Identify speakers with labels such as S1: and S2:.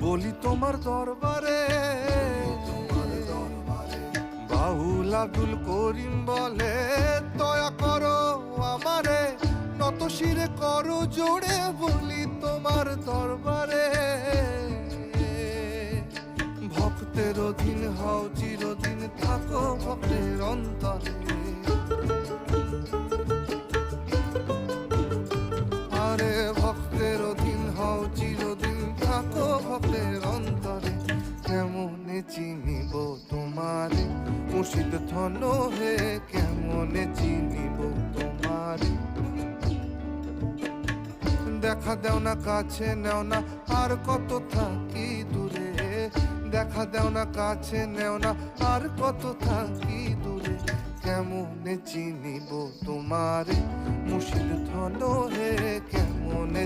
S1: বলি তোমার দরবারে। বাউল আব্দুল করিম বলে দয়া করো আমারে, নত শিরে করো জোড়ে বলি তোমার দরবারে। ভক্তের অধীন হও চিরদিন, থাকো ভক্তের অন্তরে। আরে ভক্তের অধীন হও চিরদিন, থাকো ভক্তের অন্তরে। কেমনে চিনিব তোমারে মুর্শিদ ধন হে, কেমনে চিনিব তোমারে। দেখা দেও না কাছে নেও না, আর কত থাকি দূরে। দেখা দেও না কাছে নেও না, আর কত থাকি দূরে। কেমনে চিনিব তোমারে মুর্শিদ ধন হে, কেমনে